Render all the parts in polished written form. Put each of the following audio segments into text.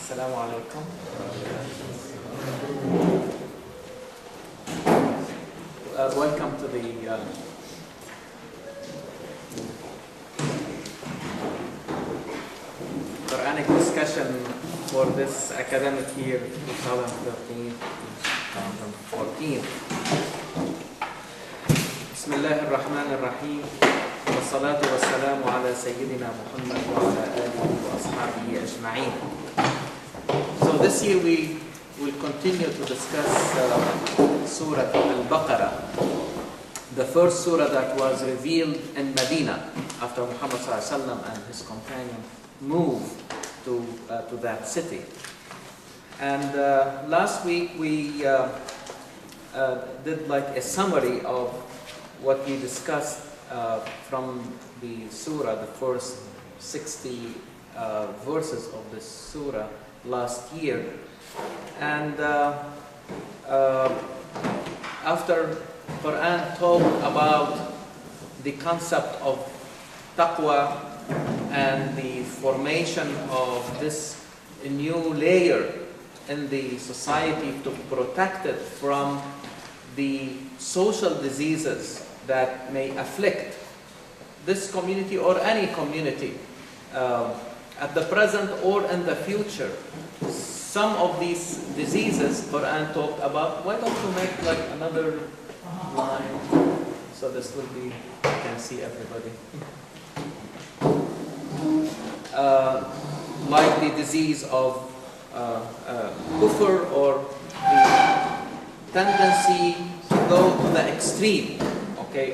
Assalamu alaikum. Welcome to the Quranic discussion for this academic year 2013-2014. Bismillah ar-Rahman ar-Rahim. والصلاة والسلام على سيدنا محمد وعلى آله وأصحابه أجمعين. So this year we will continue to discuss Surah Al-Baqara, the first surah that was revealed in Medina after Muhammad ﷺ and his companion moved to that city. And last week we did like a summary of what we discussed from the surah, the first 60 verses of this surah last year. And after Quran talked about the concept of taqwa and the formation of this new layer in the society to protect it from the social diseases that may afflict this community or any community at the present or in the future. Some of these diseases Quran talked about. Why don't you make like another line so this will be, you can see everybody. Like the disease of kufr, or the tendency to go to the extreme,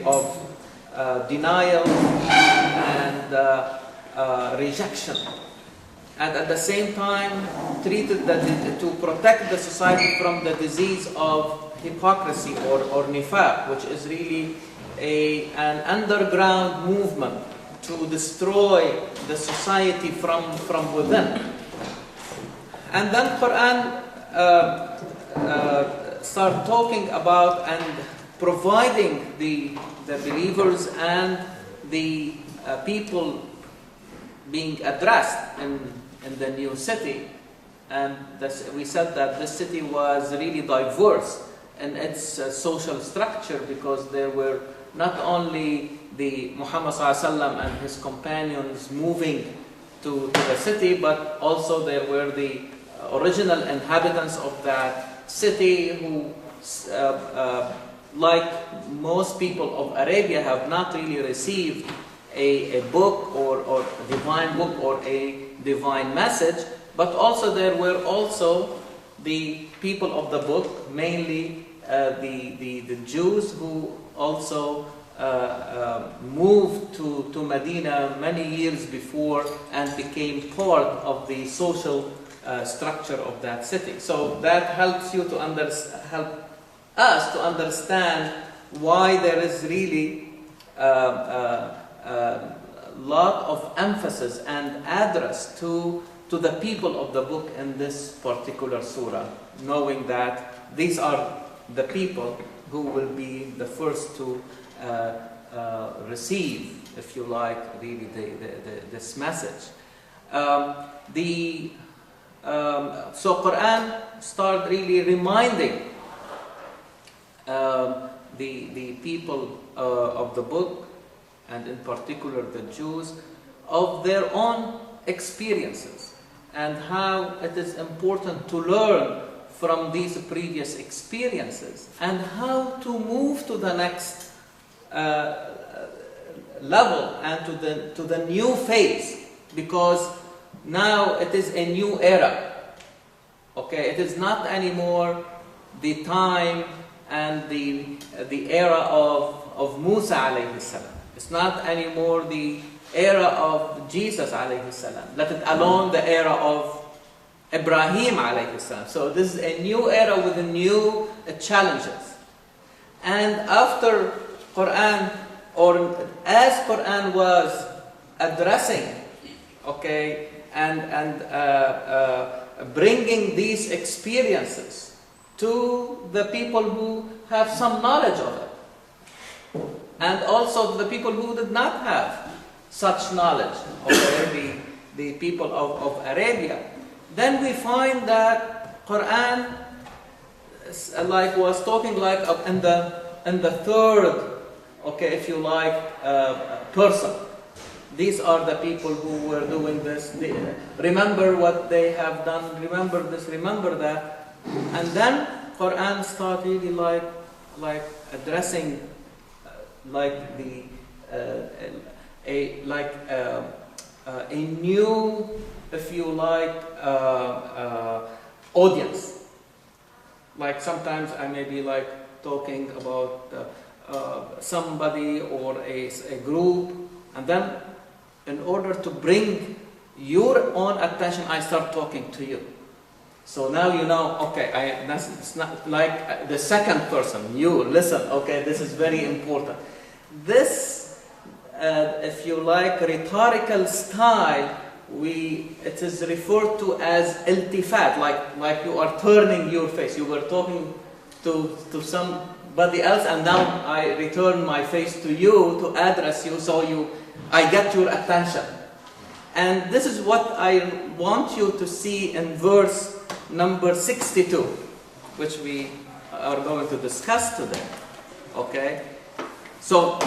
of denial and rejection, and at the same time treated to protect the society from the disease of hypocrisy or nifaq, which is really an underground movement to destroy the society from within. And then Quran start talking about and providing the believers and the people being addressed in the new city. And we said that this city was really diverse in its social structure, because there were not only the Muhammad ﷺ and his companions moving to the city, but also there were the original inhabitants of that city who like most people of Arabia have not really received a book or a divine book or a divine message, but also there were also the people of the book, mainly the Jews, who also moved to Medina many years before and became part of the social structure of that city. So that helps you to help us to understand why there is really lot of emphasis and address to the people of the book in this particular surah, knowing that these are the people who will be the first to receive, if you like, really this message. So Quran start really reminding the people of the book, and in particular the Jews, of their own experiences and how it is important to learn from these previous experiences and how to move to the next level and to the new phase, because now it is a new era. It is not anymore the time and the era of Musa alayhi salam. It's not anymore the era of Jesus alayhi salam, let it alone the era of Ibrahim alayhi salam. So this is a new era with new challenges. And after Quran, or as Quran was addressing, and bringing these experiences to the people who have some knowledge of it, and also the people who did not have such knowledge, the people of Arabia. then we find that Quran was talking in the third, okay, if you like, person. These are the people who were doing this. Remember what they have done. Remember this. Remember that. And then Quran start really like addressing a new, if you like, audience. Like sometimes I may be like talking about somebody or a group, and then in order to bring your own attention, I start talking to you. So now you know, okay, it's not like the second person, you listen, okay, this is very important. This, if you like, rhetorical style, it is referred to as iltifat, like you are turning your face. You were talking to somebody else, and now I return my face to you to address you, so I get your attention. And this is what I want you to see in verse number 62, which we are going to discuss today. Okay? So,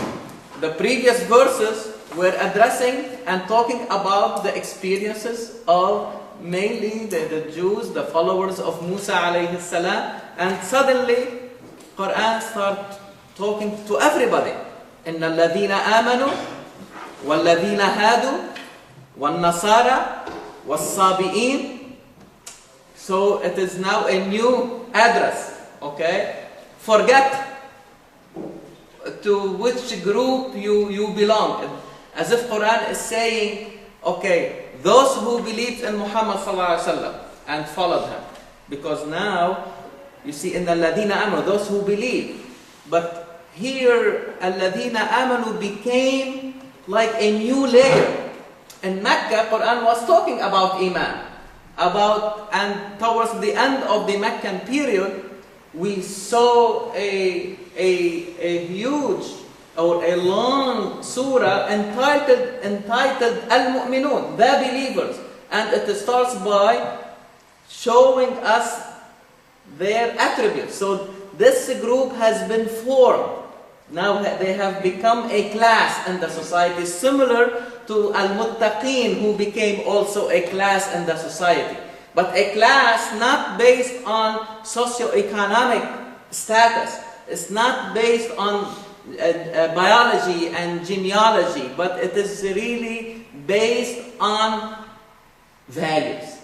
the previous verses were addressing and talking about the experiences of mainly the Jews, the followers of Musa alayhi salam, and suddenly Quran starts talking to everybody. إِنَّ الَّذِينَ آمَنُوا وَالَّذِينَ هَادُوا وَالنَّصَارَى وَالصَّابِئِينَ. So it is now a new address, okay? Forget to which group you belong. As if Quran is saying, okay, those who believed in Muhammad sallallahu alaihi wasallam and followed him. Because now, you see, in the الَّذِينَ آمَنُوا, those who believe. But here, الَّذِينَ آمَنُوا became like a new layer. In Mecca, Quran was talking about Iman. And towards the end of the Meccan period, we saw a huge or a long surah entitled Al-Mu'minun, the believers. And it starts by showing us their attributes. So this group has been formed. Now they have become a class in the society, similar to Al-Muttaqeen, who became also a class in the society. But a class not based on socio-economic status. It's not based on biology and genealogy, but it is really based on values.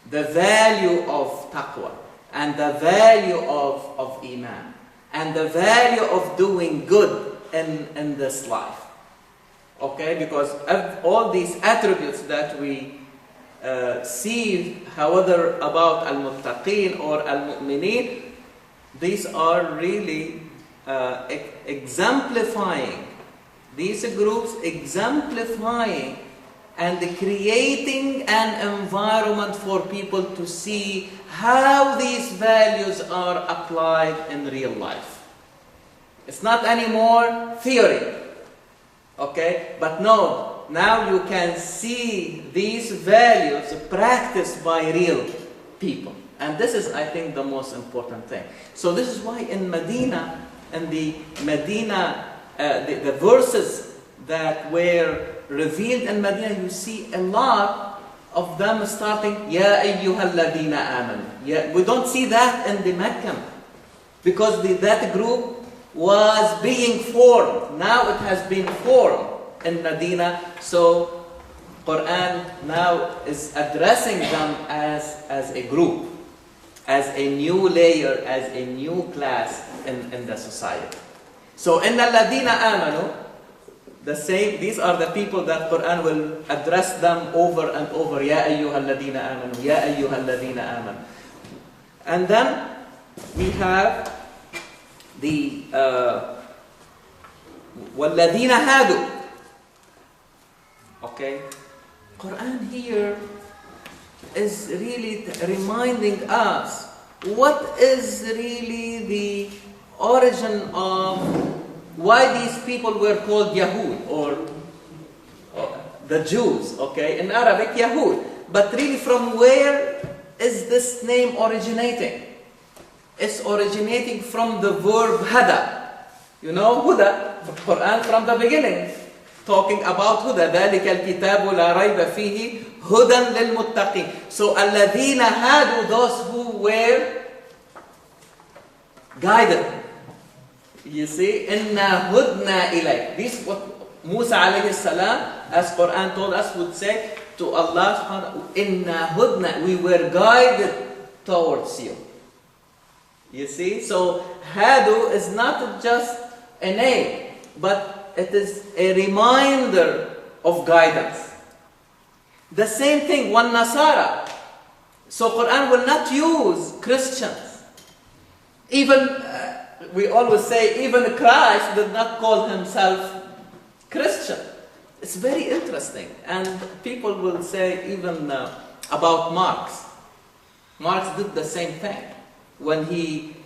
The value of taqwa, and the value of Iman, and the value of doing good in this life. Okay, because all these attributes that we see, however, about Al-Muttaqeen or Al-Mu'mineen, these are really exemplifying, these groups exemplifying and creating an environment for people to see how these values are applied in real life. It's not anymore theory, okay? But no, now you can see these values practiced by real people. And this is, I think, the most important thing. So this is why in Medina, the verses that were revealed in Medina, you see a lot of them starting, Ya ayyuhalladina amanu. Yeah, we don't see that in the Meccan, because that group was being formed. Now it has been formed in Medina. So Quran now is addressing them as a group, as a new layer, as a new class in the society. So in الَّذِينَ آمَنُوا, the same, these are the people that Quran will address them over and over. Ya ayyuhalladhina amanu, ya ayyuhalladhina amanu. And then we have the وَالَّذِينَ هَادُوا. Okay, Quran here is really reminding us what is really the origin of why these people were called Yahud, or the Jews, okay? In Arabic, Yahud. but really from where is this name originating? It's originating from the verb hada. You know, huda, the Quran from the beginning, talking about huda. ذَلِكَ الْكِتَابُ لَا رَيْبَ فِيهِ هُدًى لِلْمُتَّقِينَ. So, الَّذِينَ هَادُوا, those who were guided. You see, إِنَّا هُدْنَا إِلَيْكَ. This is what Musa alayhi salam, as Quran told us, would say to Allah subhanahu wa ta'ala, إِنَّا هُدْنَا, we were guided towards you. You see, so Hadu is not just a name, but it is a reminder of guidance. The same thing, one Nasara. So Quran will not use Christians. Even, we always say, even Christ did not call himself Christian. It's very interesting. And people will say even about Marx. Marx did the same thing. When he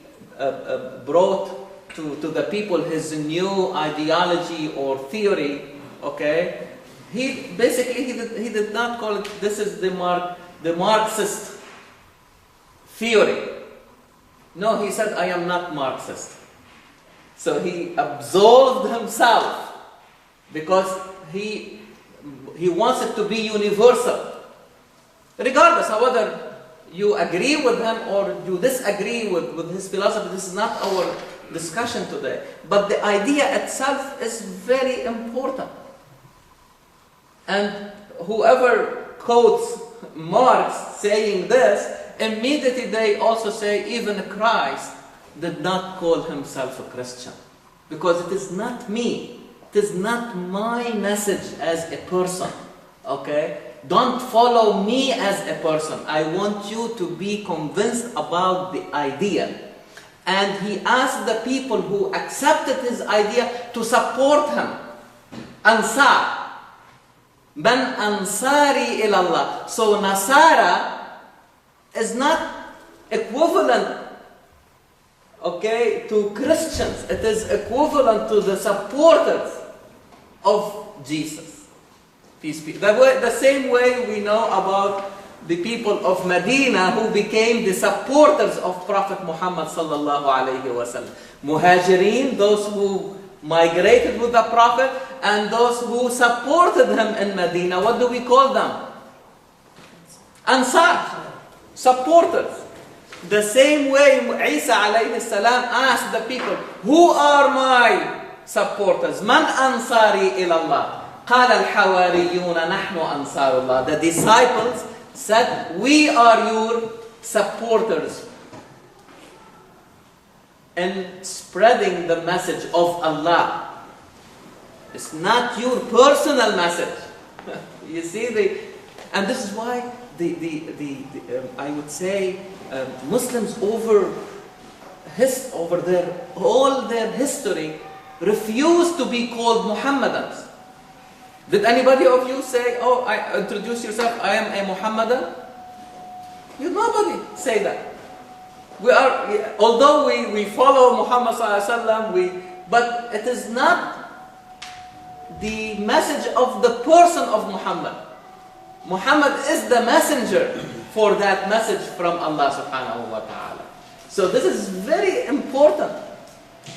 brought to the people his new ideology or theory, okay, he did not call it, this is the Marxist theory. No, he said, I am not Marxist. So he absolved himself because he wants it to be universal. Regardless of whether you agree with him or you disagree with his philosophy, this is not our discussion today. But the idea itself is very important. And whoever quotes Marx saying this, immediately they also say even Christ did not call himself a Christian. Because it is not me. It is not my message as a person. Okay? Don't follow me as a person. I want you to be convinced about the idea. And he asked the people who accepted his idea to support him. Ansar. Man ansari ilallah. So Nasara is not equivalent, okay, to Christians. It is equivalent to the supporters of Jesus. The same way we know about the people of Medina who became the supporters of Prophet Muhammad sallallahu alayhi wa sallam. Muhajirin, those who migrated with the Prophet, and those who supported him in Medina. What do we call them? Ansar, supporters. The same way Isa alayhi salam asked the people, who are my supporters? Man ansari ilallah. قال الحواريون نحن أنصار الله. The disciples said, we are your supporters in spreading the message of Allah. It's not your personal message. You see, and this is why I would say Muslims over all their history refuse to be called Muhammadans. Did anybody of you say, oh, introduce yourself, I am a Muhammadan? Nobody say that. Although we follow Muhammad sallallahu alaihi wasallam, but it is not the message of the person of Muhammad. Muhammad is the messenger for that message from Allah subhanahu wa ta'ala. So this is very important.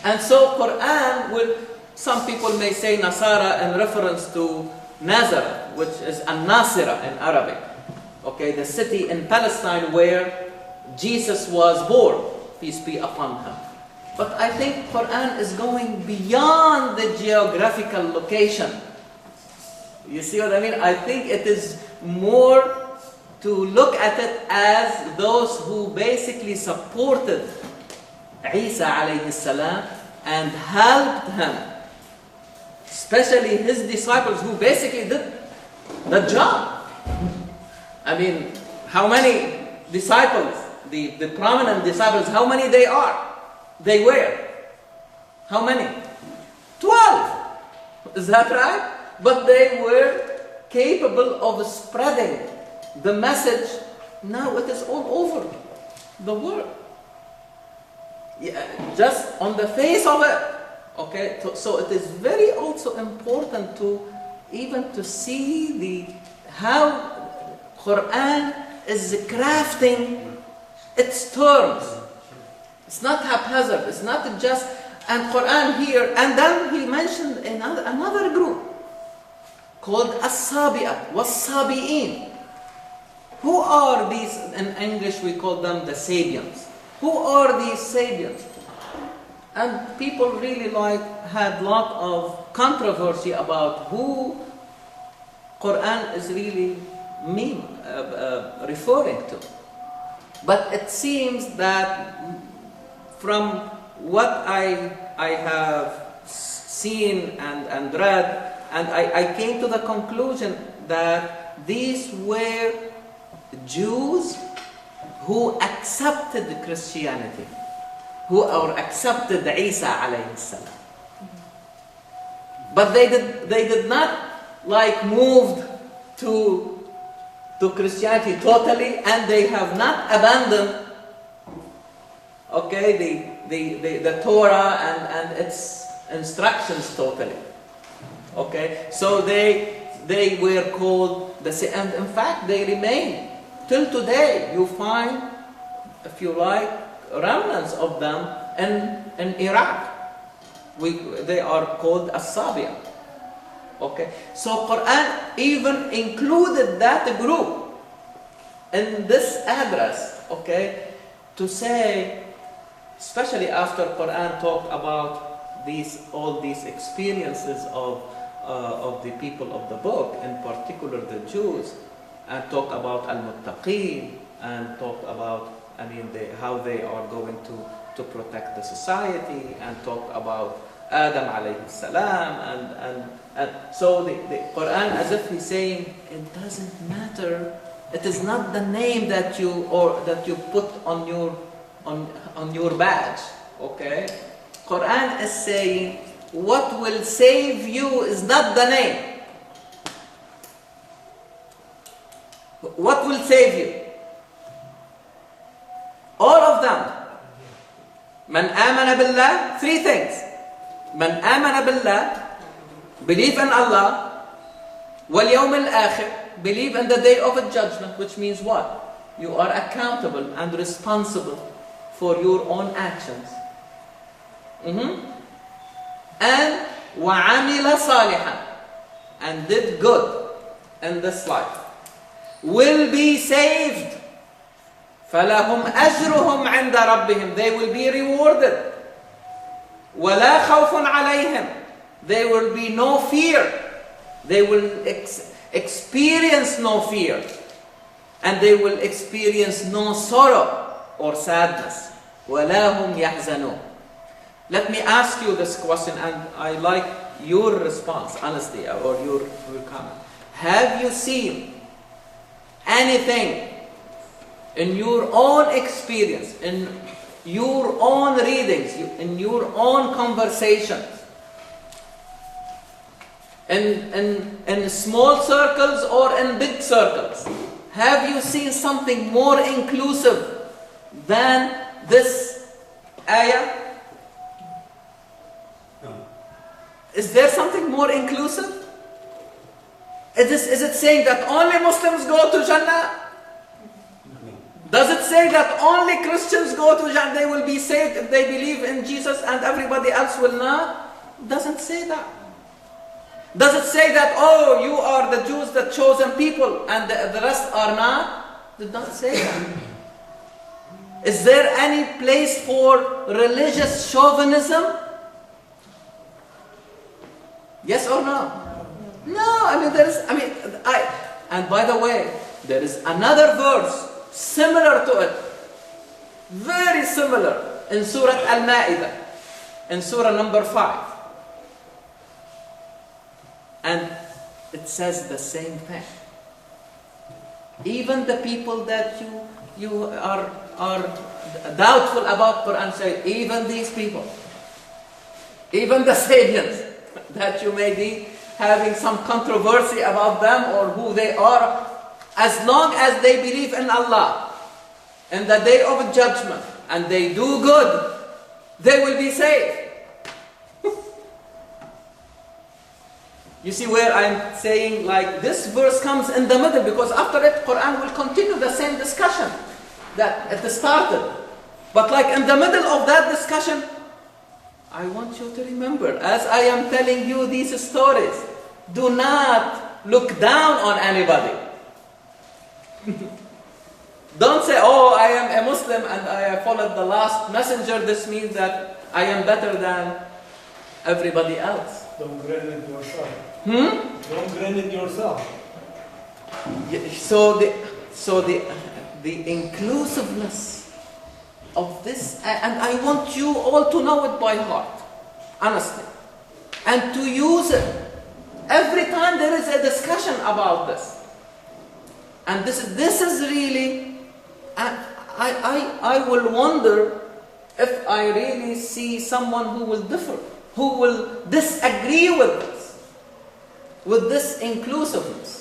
And so Quran will, some people may say Nasara in reference to Nazareth, which is An-Nasira in Arabic. Okay, the city in Palestine where Jesus was born, peace be upon him. But I think Quran is going beyond the geographical location. You see what I mean? I think it is more to look at it as those who basically supported Isa alayhi salam and helped him. Especially his disciples who basically did the job. I mean, how many disciples, the prominent disciples, how many they are? They were. How many? 12. Is that right? But they were capable of spreading the message. Now it is all over the world. Yeah, just on the face of it. Okay, so it is very also important to even to see how Quran is crafting its terms. It's not haphazard. It's not just, and Quran here, and then he mentioned another group called As-Sabi'at, Was-Sabi'in. Who are these? In English we call them the Sabians. Who are these Sabians? And people really had lot of controversy about who Quran is really referring to. But it seems that from what I have seen and read, and I came to the conclusion that these were Jews who accepted Christianity, who accepted Isa alayhi salam. But they did not moved to Christianity totally, and they have not abandoned the Torah and its instructions totally. Okay, so they were called and in fact they remain till today. You find, if you like, remnants of them in Iraq. They are called As-Sabi'a. Okay, so Quran even included that group in this address. Okay, to say, especially after Quran talked about all these experiences of the people of the book, in particular the Jews, and talk about al-muttaqeen, and talk about how they are going to protect the society, and talk about Adam alayhi salam, and so the Quran, as if he's saying, it doesn't matter. It is not the name that you put on your badge. Okay, Quran is saying what will save you is not the name. What will save you? All of them. Man amana billah, three things. Man amana billah, believe in Allah. Wal yawm al-akhir, believe in the day of judgment, which means what? You are accountable and responsible for your own actions. And وَعَمِلَ صَالِحًا, and did good in this life, will be saved. فَلَهُمْ أَجْرُهُمْ عِنْدَ رَبِّهِمْ, they will be rewarded. وَلَا خَوْفٌ عَلَيْهِمْ, there will be no fear. They will experience no fear, and they will experience no sorrow or sadness. وَلَا هُمْ يَحْزَنُونَ. Let me ask you this question, and I like your response, honestly, or your comment. Have you seen anything in your own experience, in your own readings, in your own conversations, in small circles or in big circles? Have you seen something more inclusive than this ayah? Is there something more inclusive? Is it saying that only Muslims go to Jannah? Does it say that only Christians go to Jannah? They will be saved if they believe in Jesus and everybody else will not? It doesn't say that. Does it say that, oh, you are the Jews, the chosen people, and the rest are not? It did not say that. Is there any place for religious chauvinism? Yes or no? No, and by the way, there is another verse similar to it, very similar, in Surah Al-Ma'idah, in Surah number 5. And it says the same thing. Even the people that you are doubtful about Quran, say, even these people, even the Sabians, that you may be having some controversy about them or who they are, as long as they believe in Allah and the day of judgment and they do good, they will be saved. You see where I'm saying like this verse comes in the middle, because after it Quran will continue the same discussion that it started. But like in the middle of that discussion, I want you to remember, as I am telling you these stories, do not look down on anybody. Don't say, oh, I am a Muslim and I followed the last messenger. This means that I am better than everybody else. Don't grant it yourself. Don't grant it yourself. So the inclusiveness of this, and I want you all to know it by heart, honestly, and to use it every time there is a discussion about this. And this is really, I will wonder if I really see someone who will differ, who will disagree with this inclusiveness.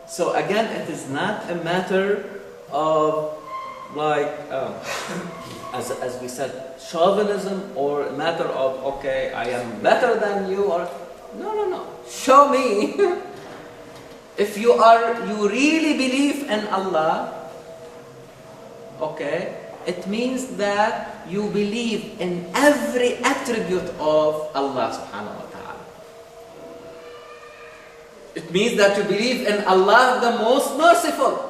So again, it is not a matter of like, as we said, chauvinism, or a matter of, okay, I am better than you, or no. Show me. If you really believe in Allah, okay, it means that you believe in every attribute of Allah subhanahu wa ta'ala. It means that you believe in Allah the most merciful.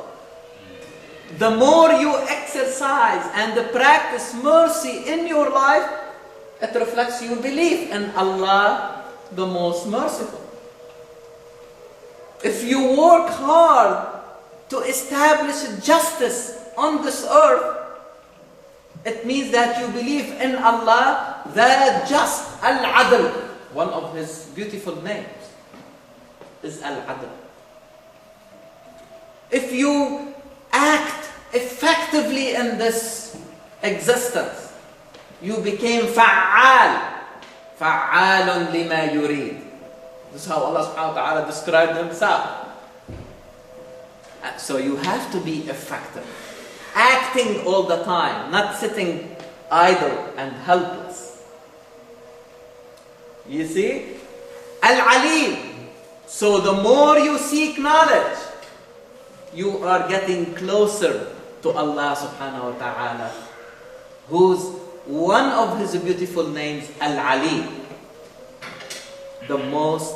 The more you exercise and practice mercy in your life, it reflects your belief in Allah the most merciful. If you work hard to establish justice on this earth, it means that you believe in Allah the just, Al-Adl. One of His beautiful names is Al-Adl. If you act effectively in this existence, you became fa'al. Fa'alun lima yurid. This is how Allah subhanahu wa ta'ala described Himself. So you have to be effective. Acting all the time, not sitting idle and helpless. You see? Al-Alim. So the more you seek knowledge, you are getting closer to Allah subhanahu wa ta'ala, who's one of His beautiful names, Al-Alim, the most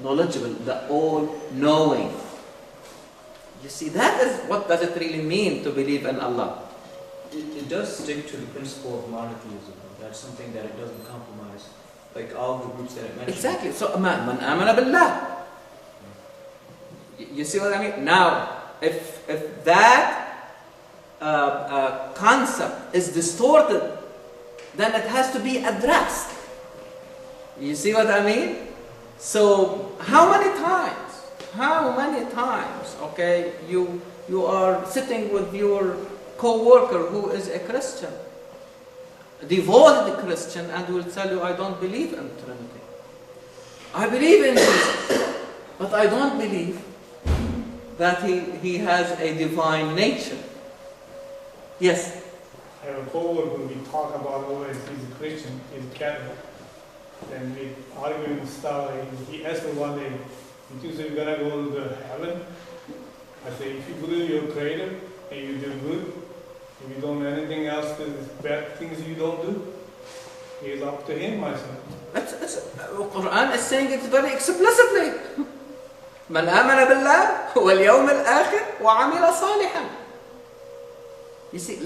knowledgeable, the all-knowing. You see, that is, what does it really mean to believe in Allah? It does stick to the principle of monotheism. That's something that it doesn't compromise, like all the groups that it mentioned. Exactly. So, man amana billah. You see what I mean? Now, if that concept is distorted, then it has to be addressed. You see what I mean? So, how many times, okay, you are sitting with your co-worker who is a Christian, a devoted Christian, and will tell you, I don't believe in Trinity. I believe in Jesus, but I don't believe that he has a divine nature. Yes? I have a co-worker, we talk about always, he's a Christian, he's a Catholic. And we arguing and stuff. He asked me one day, you think so you're gonna go to heaven? I say, if you believe you're creator and you do good, if you don't do anything else, there's bad things you don't do, it's up to him, I said. The Quran is saying it very explicitly. من آمن بالله واليوم الآخر وعمل صالحا. You see,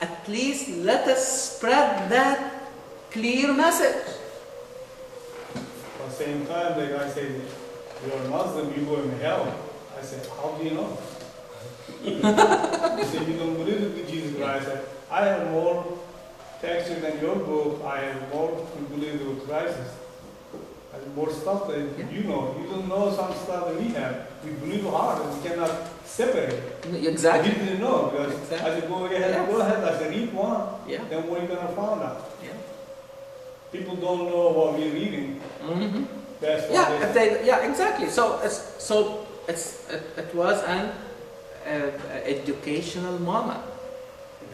at least let us spread that clear message. At the same time, the guy says, you're a Muslim, you go in hell. I said, how do you know? He said, you don't believe in Jesus Christ. I said, I have more texture than your book. I have more to believe with Christ. I have more stuff that you know. You don't know some stuff that we have. We believe hard and we cannot separate. Exactly. He didn't know because I said, go ahead. I said, read one. Yeah. Then what are you going to find out? Yeah. People don't know what we're reading. Mm-hmm. That's what exactly. So it was an educational moment.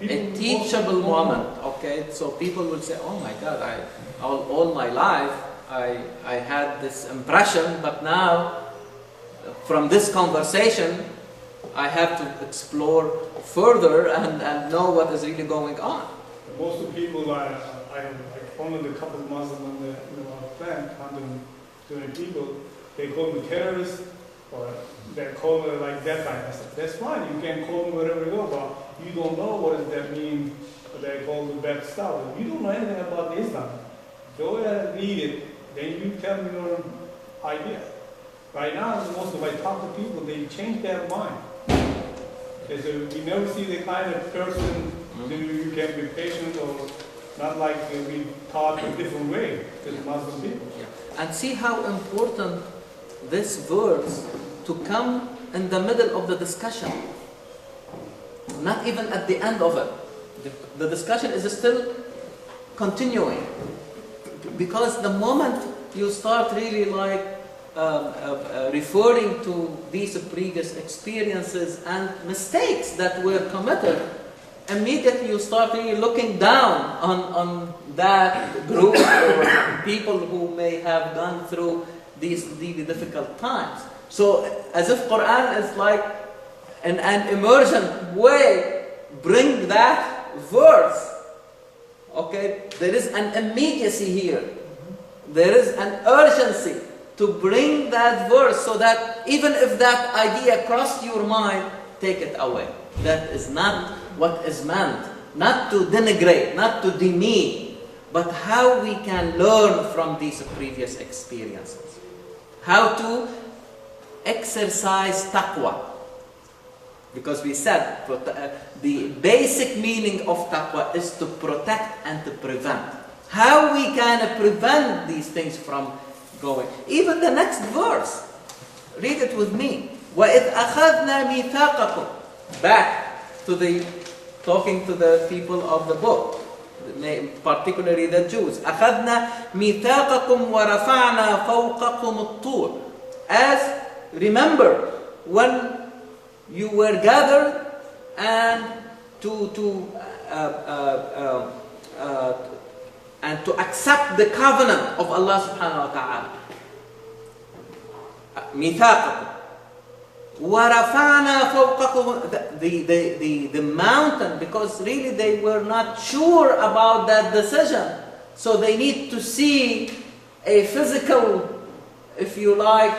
a teachable moment, okay? So people will say, oh my God, all my life I had this impression, but now from this conversation I have to explore further and know what is really going on. Most of the people I followed a couple of Muslims in our plant, 120 people, they call me terrorists, or they call me like that kind of stuff. That's fine, you can call me whatever you go, but you don't know what does that mean, they call the bad stuff. You don't know anything about Islam. Go ahead and read it, then you tell me your idea. Right now, most of I talk to people, they change their mind. They say, we never see the kind of person that you can be patient or not like we taught a different way to the Muslim people. Yeah. And see how important this verse to come in the middle of the discussion, not even at the end of it. The discussion is still continuing, because the moment you start really like referring to these previous experiences and mistakes that were committed, immediately you start really looking down on that group or people who may have gone through these really difficult times. So as if Quran is like in an immersion way, bring that verse. Okay, there is an immediacy here. There is an urgency to bring that verse so that even if that idea crossed your mind, take it away. That is not what is meant. Not to denigrate, not to demean, but how we can learn from these previous experiences. How to exercise taqwa. Because we said the basic meaning of taqwa is to protect and to prevent. How we can prevent these things from going. Even the next verse, read it with me. وَإِذْ أَخَذْنَا مِيثَاقَكُمْ. Back to the talking to the people of the book, particularly the Jews. أَخَذْنَا مِيثَاقَكُمْ وَرَفَعْنَا فَوْقَكُمُ الطُّورِ. As remember when you were gathered and to accept the covenant of Allah subhanahu wa ta'ala. ميثاقكم ورفعنا فوقكم, the mountain, because really they were not sure about that decision, so they need to see a physical, if you like,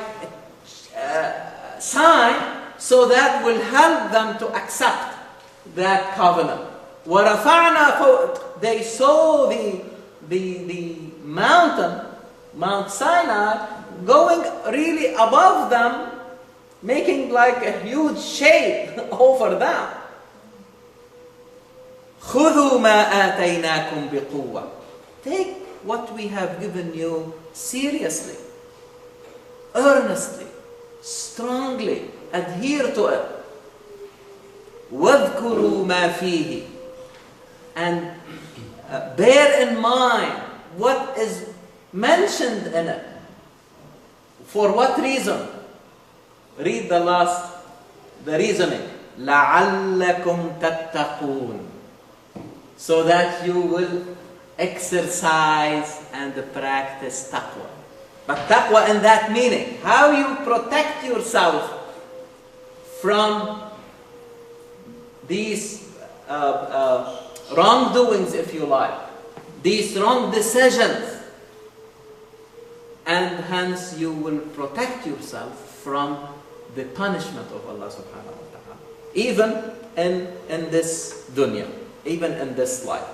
sign, so that will help them to accept that covenant. ورفعنا فوق, they saw the mountain, Mount Sinai, going really above them, making like a huge shade over them. خُذُوا مَا آتَيْنَاكُمْ بِقُوَّةٍ. Take what we have given you seriously, earnestly, strongly, adhere to it. وَاذْكُرُوا مَا فِيهِ. And bear in mind what is mentioned in it. For what reason? Read the reasoning. لَعَلَّكُمْ تَتَّقُونَ. So that you will exercise and practice taqwa. But taqwa in that meaning, how you protect yourself from these wrongdoings, if you like, these wrong decisions, and hence you will protect yourself from the punishment of Allah subhanahu wa ta'ala, even in this dunya, even in this life.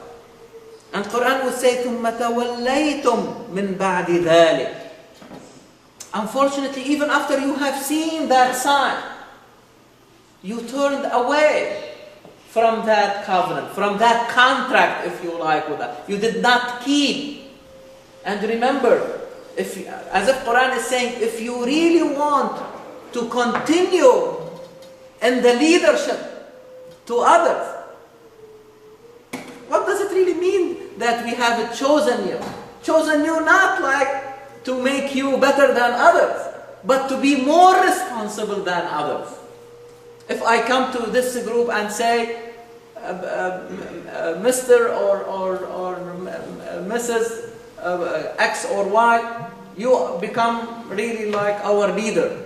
And Quran would say, ثُمَّ تَوَلَّيْتُمْ مِنْ بَعْدِ ذَلِكَ. Unfortunately, even after you have seen that sign, you turned away from that covenant, from that contract, if you like, with that. You did not keep. And remember, as if Quran is saying, if you really want to continue in the leadership to others, what does it really mean that we have chosen you? Chosen you not like to make you better than others, but to be more responsible than others. If I come to this group and say, Mr. or Mrs. X or Y, you become really like our leader.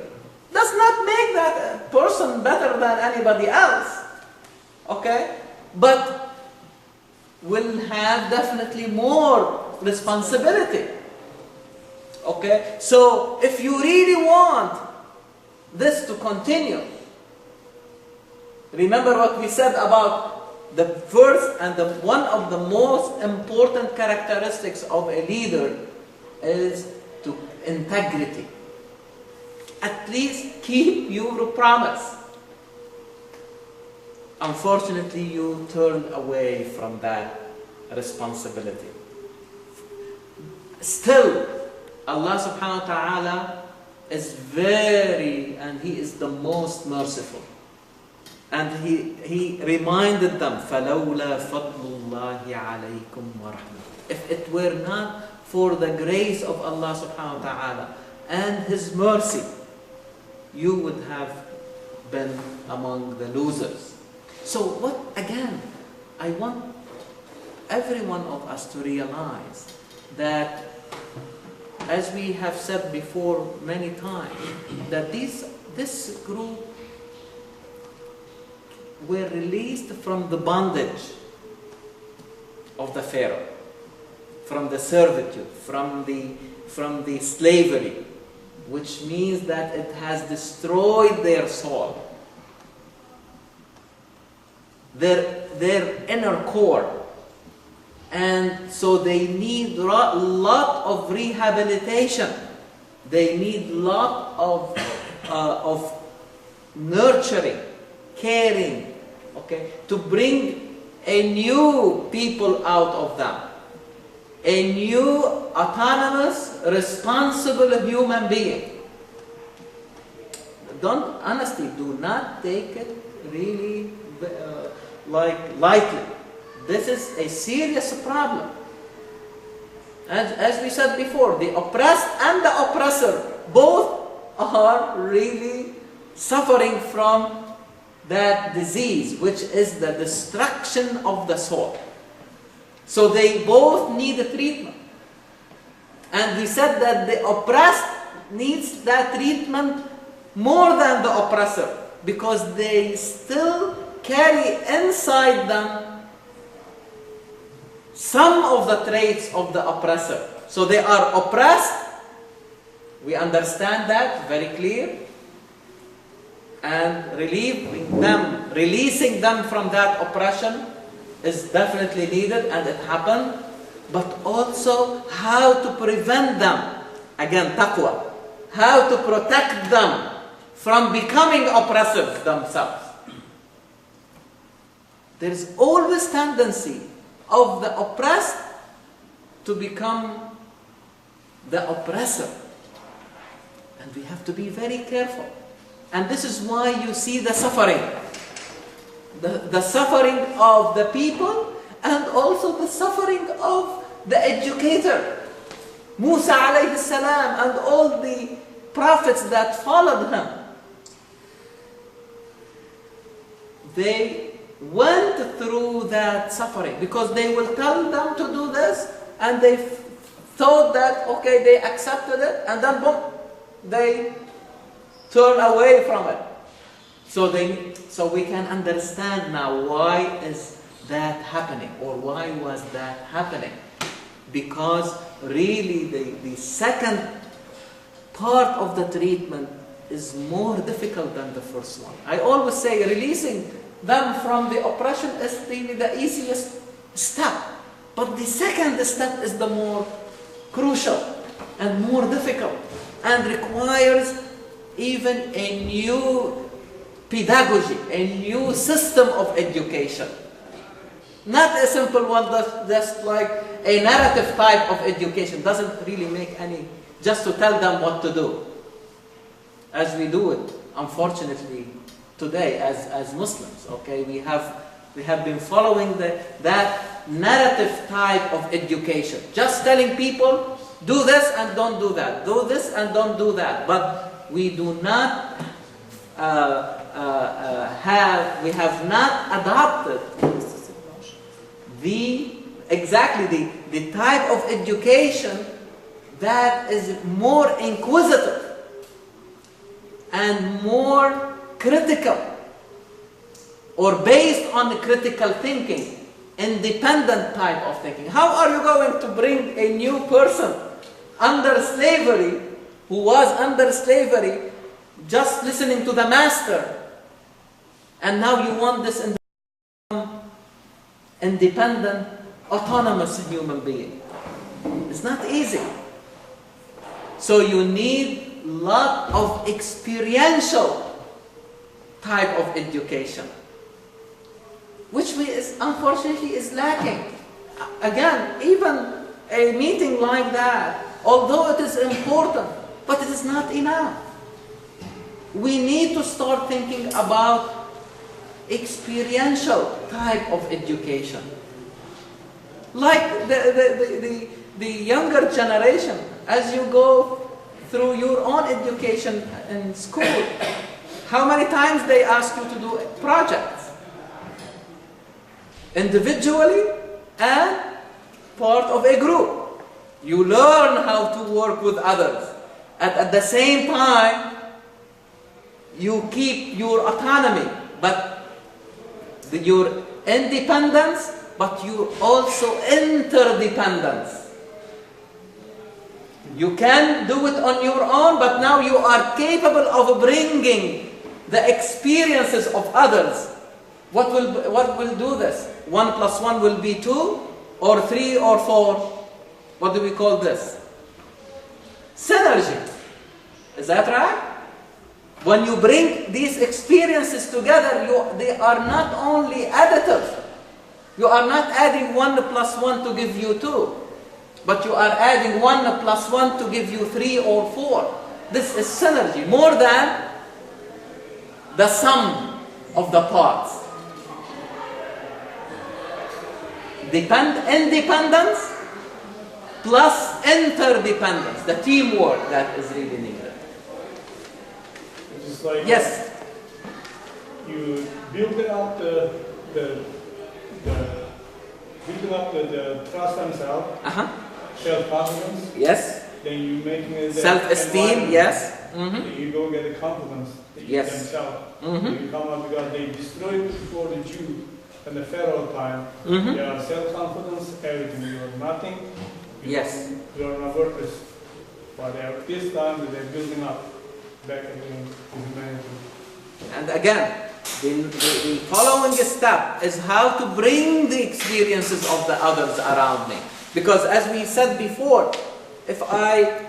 Does not make that person better than anybody else. Okay? But will have definitely more responsibility. Okay? So if you really want this to continue, remember what we said about the first and one of the most important characteristics of a leader is to integrity. At least keep your promise. Unfortunately, you turned away from that responsibility. Still, Allah subhanahu wa ta'ala is and He is the most merciful. And he reminded them, فَلَوْلَا فَضْلُ اللَّهِ عَلَيْكُمْ وَرَحْمَةُ. If it were not for the grace of Allah subhanahu wa ta'ala and His mercy, you would have been among the losers. So again, I want every one of us to realize that, as we have said before many times, that this group were released from the bondage of the Pharaoh, from the servitude, from the slavery, which means that it has destroyed their soul, their inner core. And so they need a lot of rehabilitation. They need a lot of nurturing, caring, okay, to bring a new people out of them. A new, autonomous, responsible human being. Honestly, do not take it really lightly. This is a serious problem. As we said before, the oppressed and the oppressor both are really suffering from that disease, which is the destruction of the soul. So they both need a treatment. And we said that the oppressed needs that treatment more than the oppressor, because they still carry inside them some of the traits of the oppressor. So they are oppressed. We understand that very clear. And releasing them from that oppression is definitely needed, and it happened. But also how to prevent them, again taqwa, how to protect them from becoming oppressive themselves. There is always tendency of the oppressed to become the oppressor. And we have to be very careful. And this is why you see the suffering. The suffering of the people, and also the suffering of the educator. Musa alayhi salam and all the prophets that followed him. They went through that suffering because they will tell them to do this, and they thought that, okay, they accepted it, and then boom, they turn away from it. So we can understand now why is that happening, or why was that happening. Because really the second part of the treatment is more difficult than the first one. I always say releasing them from the oppression is really the easiest step. But the second step is the more crucial and more difficult, and requires even a new pedagogy, a new system of education. Not a simple one that's just like a narrative type of education. Doesn't really make any, just to tell them what to do. As we do it, unfortunately, today as Muslims. Okay, we have been following that narrative type of education. Just telling people, do this and don't do that. Do this and don't do that. But we do not we have not adopted the type of education that is more inquisitive and more critical, or based on the critical thinking, independent type of thinking. How are you going to bring a new person under slavery, who was under slavery, just listening to the master, and now you want this independent, autonomous human being? It's not easy. So you need lot of experiential type of education, which unfortunately is lacking. Again, even a meeting like that, although it is important, but it is not enough. We need to start thinking about experiential type of education. Like the younger generation, as you go through your own education in school, how many times they ask you to do projects? Individually and part of a group. You learn how to work with others. At the same time, you keep your autonomy, but your independence, but you also interdependence. You can do it on your own, but now you are capable of bringing the experiences of others. What will do this? 1 + 1 will be 2, or 3, or 4. What do we call this? Synergy. Is that right? When you bring these experiences together, they are not only additive. You are not adding 1 + 1 to give you 2, but you are adding 1 + 1 to give you 3 or 4. This is synergy, more than the sum of the parts. Independence plus interdependence, the teamwork that is really needed. It's just like yes. You build up the trust and self-confidence. Yes. Then you making it self-esteem. Yes. Then you go get the confidence themselves. You come up because they destroyed before the Jew and the Pharaoh time. They are self-confidence, everything. You are nothing. You are not worthless. But at this time they're building up back again to humanity. And again, the following step is how to bring the experiences of the others around me. Because as we said before, if I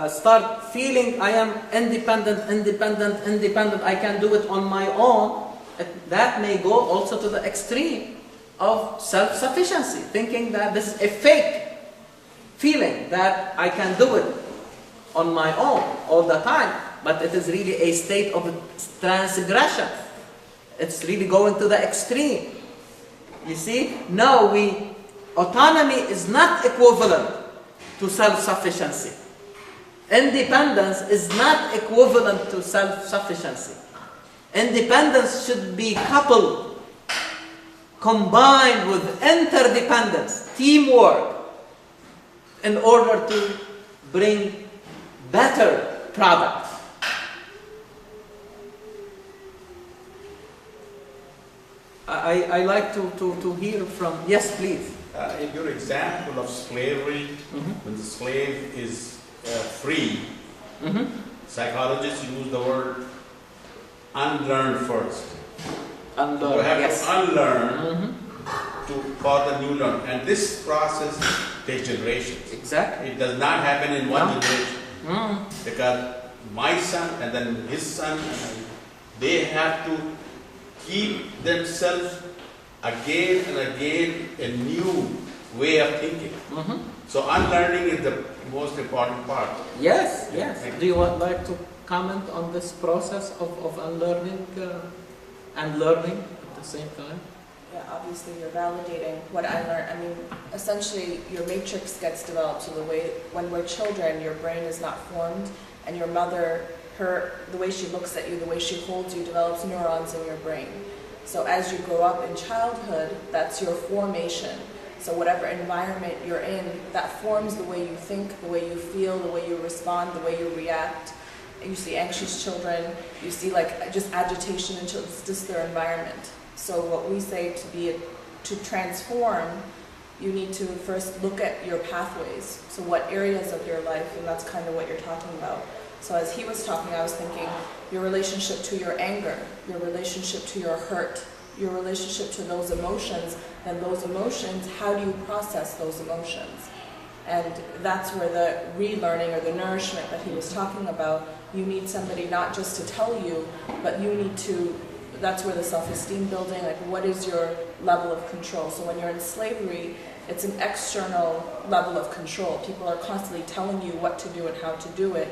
start feeling I am independent, I can do it on my own, that may go also to the extreme of self-sufficiency, thinking that this is a fake feeling that I can do it on my own all the time, but it is really a state of transgression. It's really going to the extreme. You see? No, autonomy is not equivalent to self-sufficiency. Independence is not equivalent to self-sufficiency. Independence should be coupled, combined with interdependence, teamwork, in order to bring better products. I like to hear from, yes please. In your example of slavery, when the slave is free, psychologists use the word unlearn first. Unlearn, you have to unlearn for the new learn. And this process takes generations. Exactly. It does not happen in one generation. Because my son and then his son, they have to keep themselves again and again a new way of thinking. So unlearning is the most important part. Yes, yes. Do you like to comment on this process of unlearning and learning at the same time? Yeah, obviously you're validating what I learned. I mean, essentially your matrix gets developed. So the way, when we're children, your brain is not formed, and your mother, the way she looks at you, the way she holds you, develops neurons in your brain. So as you grow up in childhood, that's your formation. So whatever environment you're in, that forms the way you think, the way you feel, the way you respond, the way you react. You see anxious children, you see like just agitation in children, it's just their environment. So what we say to transform, you need to first look at your pathways. So what areas of your life, and that's kind of what you're talking about. So as he was talking, I was thinking your relationship to your anger, your relationship to your hurt, your relationship to those emotions, and those emotions, how do you process those emotions? And that's where the relearning or the nourishment that he was talking about, you need somebody not just to tell you, but you need to, that's where the self-esteem building, like what is your level of control? So when you're in slavery, it's an external level of control. People are constantly telling you what to do and how to do it.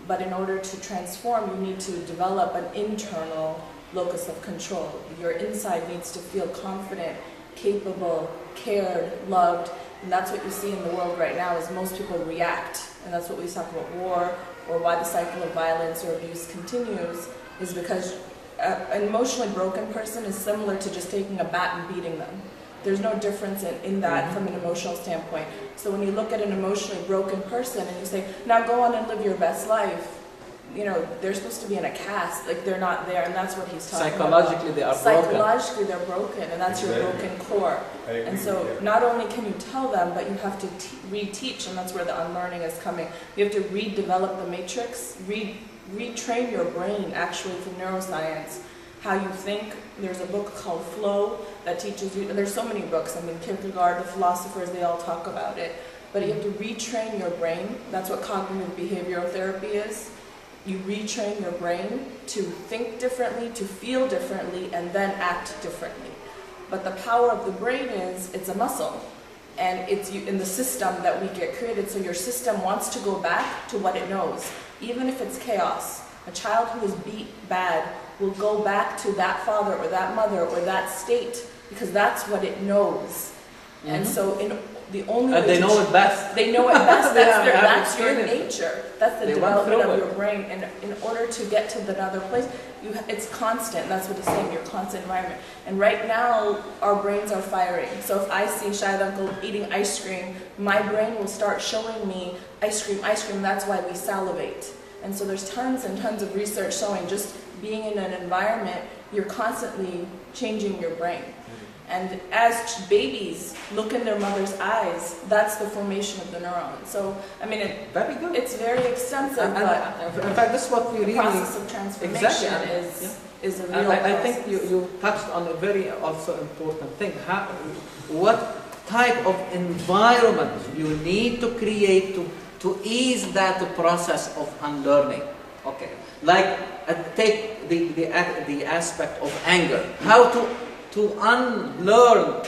But in order to transform, you need to develop an internal locus of control. Your inside needs to feel confident, capable, cared, loved. And that's what you see in the world right now is most people react. And that's what we talk about war, or why the cycle of violence or abuse continues, is because an emotionally broken person is similar to just taking a bat and beating them. There's no difference in that from an emotional standpoint. So when you look at an emotionally broken person and you say, now go on and live your best life, you know, they're supposed to be in a cast, like they're not there, and that's what he's talking about. Psychologically they are broken. Psychologically they're broken, and that's your broken core. And so not only can you tell them, but you have to reteach, and that's where the unlearning is coming. You have to redevelop the matrix, retrain your brain actually through neuroscience. How you think. There's a book called Flow that teaches you, and there's so many books, I mean Kierkegaard, the philosophers, they all talk about it. But you have to retrain your brain. That's what cognitive behavioral therapy is. You retrain your brain to think differently, to feel differently, and then act differently. But the power of the brain is, it's a muscle. And it's in the system that we get created, so your system wants to go back to what it knows. Even if it's chaos. A child who is beat bad will go back to that father or that mother or that state because that's what it knows. And so the only way they know it best. They know it best. That's your experience. nature. That's the development of your brain. And in order to get to another place, it's constant. That's what it's saying, your constant environment. And right now, our brains are firing. So if I see Shahid Uncle eating ice cream, my brain will start showing me ice cream. That's why we salivate. And so there's tons and tons of research showing just being in an environment, you're constantly changing your brain. And as babies look in their mother's eyes, that's the formation of the neuron. So, I mean, very good. It's very extensive, but in fact, this is what we the really... process of transformation is a real I process. think you touched on a very also important thing. What type of environment you need to create to ease that process of unlearning. Okay, like take the aspect of anger. How to unlearn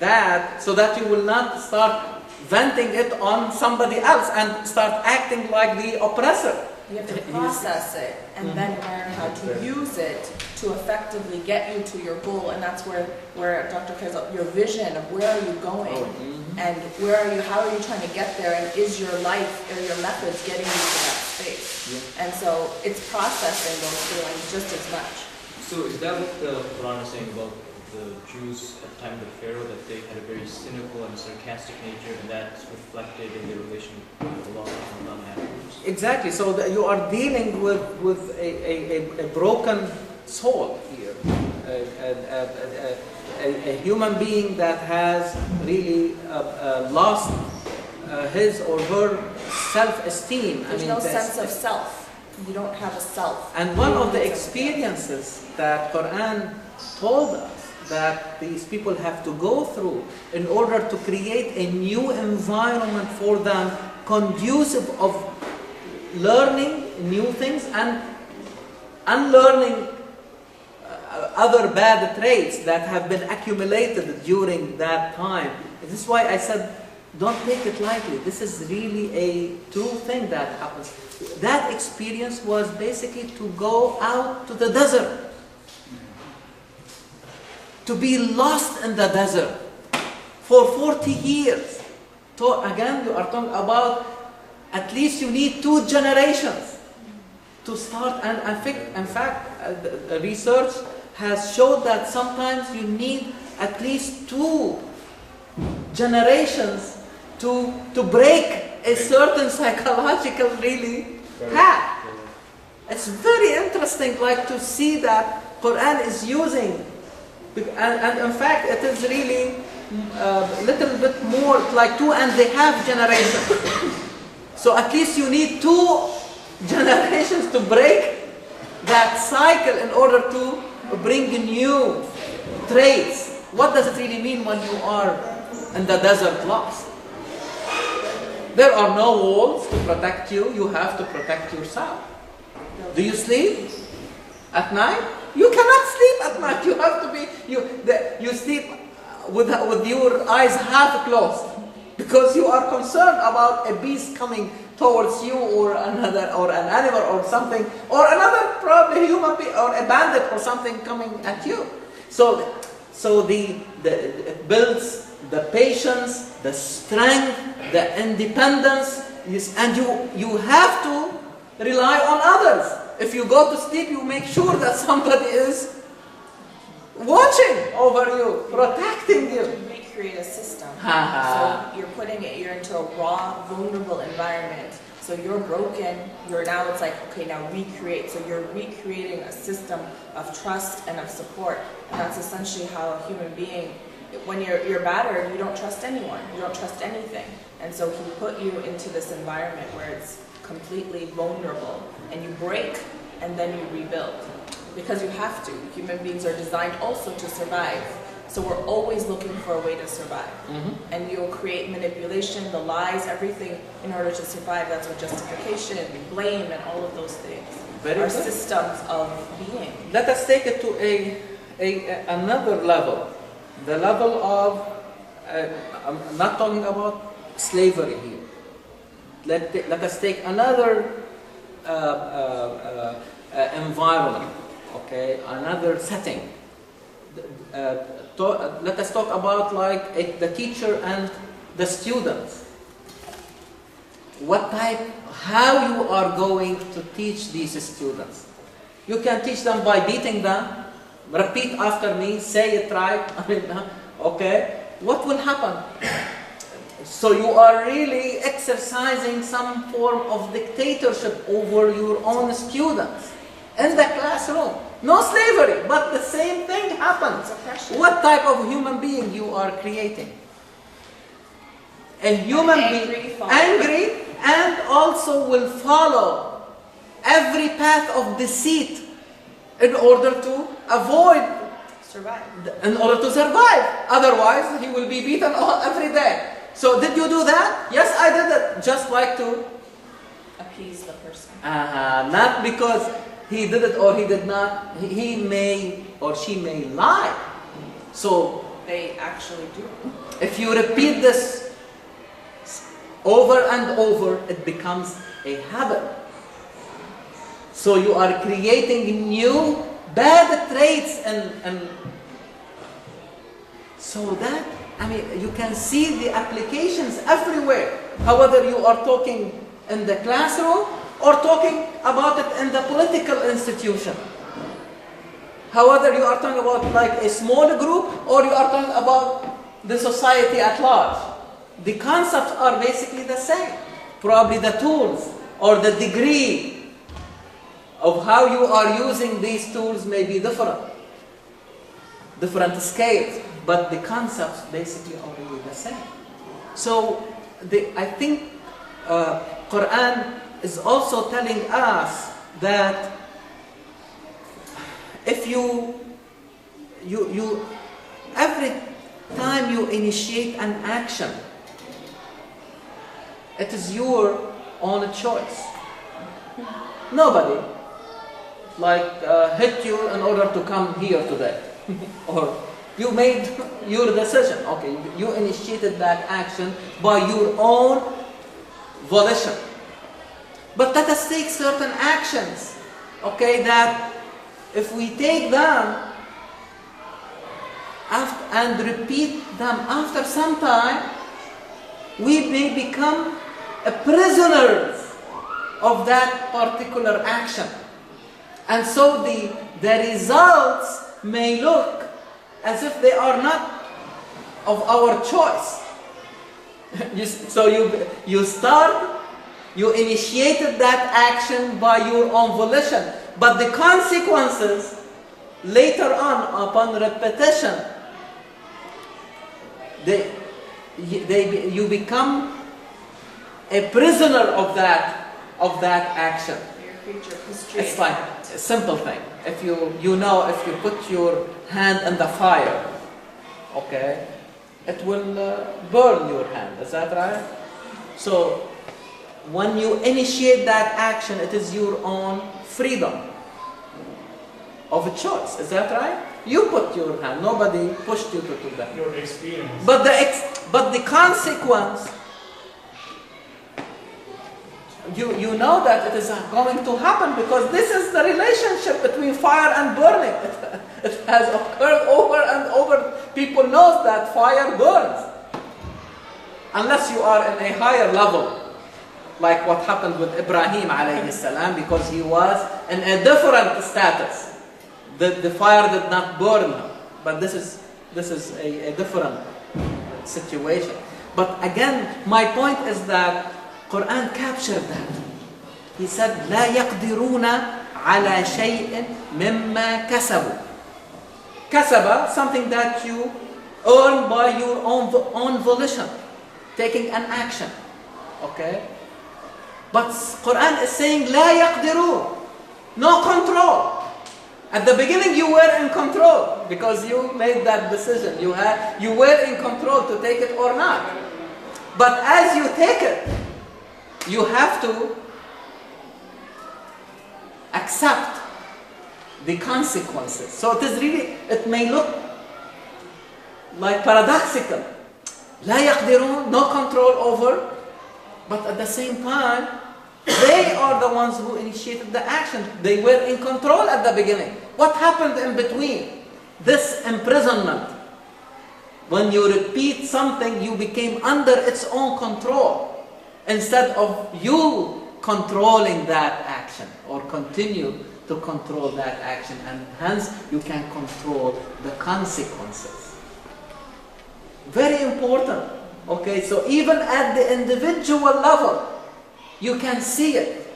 that so that you will not start venting it on somebody else and start acting like the oppressor. You have to process it and then learn how to use it to effectively get you to your goal. And that's where Dr. cares about your vision of where are you going and how are you trying to get there, and is your life or your methods getting you to that space? And so it's processing those feelings just as much. So is that what the Quran is saying about the Jews at the time of the Pharaoh, that they had a very cynical and sarcastic nature, and that's reflected in their relation with Allah afterwards? Exactly. So you are dealing with a broken soul here, a human being that has really lost his or her self-esteem. There's no sense of self. You don't have a self. And one of the experiences that Quran told us that these people have to go through in order to create a new environment for them conducive of learning new things and unlearning other bad traits that have been accumulated during that time. This is why I said, don't take it lightly. This is really a true thing that happens. That experience was basically to go out to the desert, to be lost in the desert for 40 years. So again, you are talking about at least you need 2 generations to start. And in fact, research has showed that sometimes you need at least 2 generations to break a certain psychological really path. It's very interesting, like, to see that Quran is using, and in fact it is really a little bit more like 2.5 generations. So at least you need 2 generations to break that cycle in order to bring new traits. What does it really mean when you are in the desert lost? There are no walls to protect you. You have to protect yourself. Do you sleep at night? You cannot sleep at night. You have to be, you sleep with your eyes half closed because you are concerned about a beast coming towards you, or another, or an animal, or something, or another probably human being, or a bandit or something coming at you. So it builds the patience, the strength, the independence, and you have to rely on others. If you go to sleep, you make sure that somebody is watching over you, protecting you. You recreate a system. So you're into a raw, vulnerable environment. So you're broken, it's like, okay, now recreate. So you're recreating a system of trust and of support. And that's essentially how a human being, when you're battered, you don't trust anyone, you don't trust anything. And so he put you into this environment where it's completely vulnerable, and you break, and then you rebuild. Because you have to. Human beings are designed also to survive. So we're always looking for a way to survive. And you'll create manipulation, the lies, everything in order to survive. That's what justification, blame, and all of those things are systems of being. Let us take it to another level. The level of, I'm not talking about slavery here. Let us take another environment, okay, another setting. Let us talk about like the teacher and the students. How you are going to teach these students? You can teach them by beating them. Repeat after me, say it right. Okay, what will happen? So you are really exercising some form of dictatorship over your own students in the classroom. No slavery, but the same thing happens. What type of human being you are creating? A human being angry and also will follow every path of deceit in order to in order to survive. Otherwise, he will be beaten every day. So did you do that? Yes, I did it. Just like to appease the person. Not because he did it or he did not. He may or she may lie. So they actually do. If you repeat this over and over, it becomes a habit. So you are creating new bad traits and so that, you can see the applications everywhere. However, you are talking in the classroom or talking about it in the political institution. However, you are talking about like a small group or you are talking about the society at large. The concepts are basically the same. Probably the tools or the degree of how you are using these tools may be different scales, but the concepts basically are really the same. So I think Quran is also telling us that if you every time you initiate an action, it is your own choice. Nobody hit you in order to come here today. Or you made your decision. Okay, you initiated that action by your own volition. But let us take certain actions, okay, that if we take them and repeat them after some time, we may become a prisoner of that particular action. And so the results may look as if they are not of our choice. So you initiated that action by your own volition, but the consequences later on, upon repetition, you become a prisoner of that action. It's like a simple thing. If you put your hand in the fire, okay, it will burn your hand. Is that right? So when you initiate that action, it is your own freedom of a choice. Is that right? You put your hand. Nobody pushed you to do that. Your experience. But the consequence, you know that it is going to happen, because this is the relationship between fire and burning. It has occurred over and over. People know that fire burns. Unless you are in a higher level, like what happened with Ibrahim alayhi salam, because he was in a different status. The fire did not burn him. But this is a different situation. But again, my point is that Quran captured that. He said, لا يقدرون على شيء مما كسبوا. Kasaba, something that you earn by your own volition, taking an action. Okay? But Quran is saying, لا يقدرون. No control. At the beginning you were in control because you made that decision. You were in control to take it or not. But as you take it, you have to accept the consequences. So it may look like paradoxical. لا يقدرون, no control over, but at the same time, they are the ones who initiated the action. They were in control at the beginning. What happened in between? This imprisonment. When you repeat something, you became under its own control, instead of you controlling that action or continue to control that action, and hence you can control the consequences. Very important. Okay, so even at the individual level, you can see it.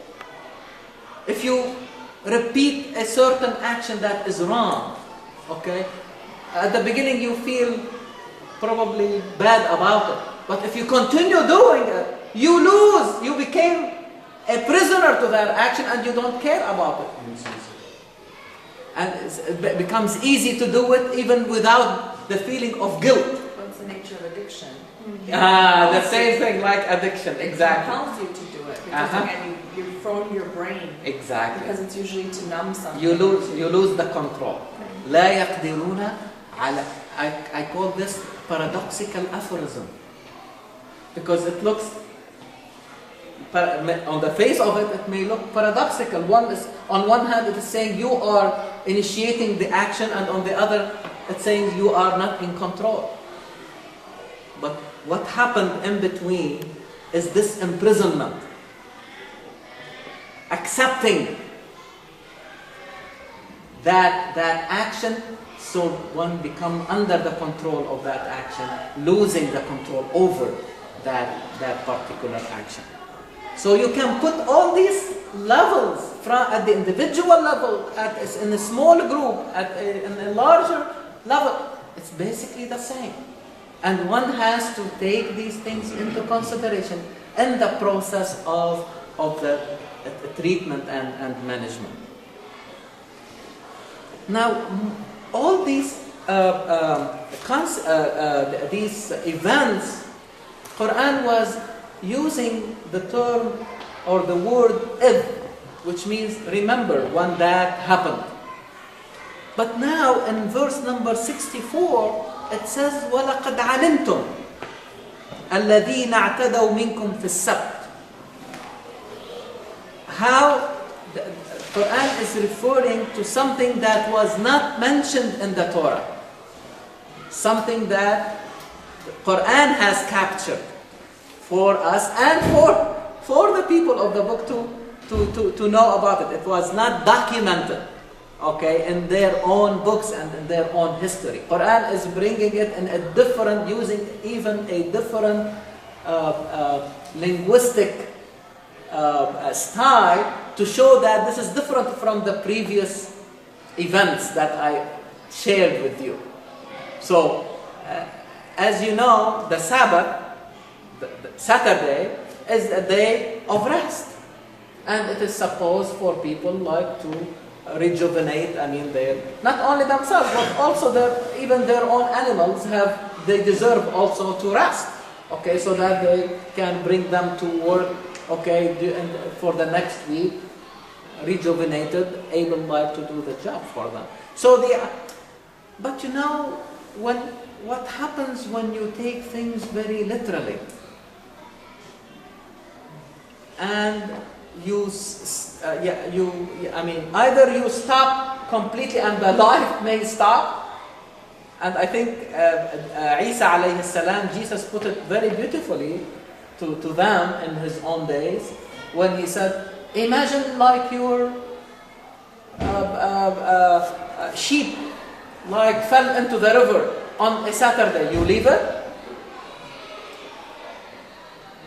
If you repeat a certain action that is wrong, okay, at the beginning you feel probably bad about it. But if you continue doing it, you lose. You became a prisoner to that action and you don't care about it. And it becomes easy to do it even without the feeling of guilt. What's the nature of addiction? The same thing like addiction, exactly. It compels you to do it because again, you're throwing your brain. Exactly. Because it's usually to numb something. You lose the control. لا يقدرون على. I call this paradoxical aphorism because it looks, on the face of it, it may look paradoxical. On one hand, it is saying you are initiating the action, and on the other, it's saying you are not in control. But what happened in between is this imprisonment. Accepting that action, so one become under the control of that action, losing the control over that particular action. So you can put all these levels at the individual level, in a small group, in a larger level. It's basically the same. And one has to take these things into consideration in the process of the treatment and management. Now, all these events, Quran was using the term or the word "id," which means remember, when that happened. But now in verse number 64, it says, وَلَقَدْ عَلِمْتُمْ الَّذِينَ اعْتَدَوْا مِنْكُمْ فِي السَّبْتِ. How the Quran is referring to something that was not mentioned in the Torah. Something that the Quran has captured for us and for the people of the book to know about it. It was not documented. okay, in their own books and in their own history. Quran is bringing it in a different, using even a different linguistic style to show that this is different from the previous events that I shared with you. So, as you know, the Sabbath, the Saturday, is a day of rest. And it is supposed for people like to rejuvenate, not only themselves, but also even their own animals they deserve also to rest. Okay, so that they can bring them to work, okay, for the next week, rejuvenated, able like to do the job for them. But you know, what happens when you take things very literally? And either you stop completely and the life may stop. And I think Isa alayhi salam, Jesus put it very beautifully to them in his own days when he said, imagine like your sheep like fell into the river on a Saturday. You leave it?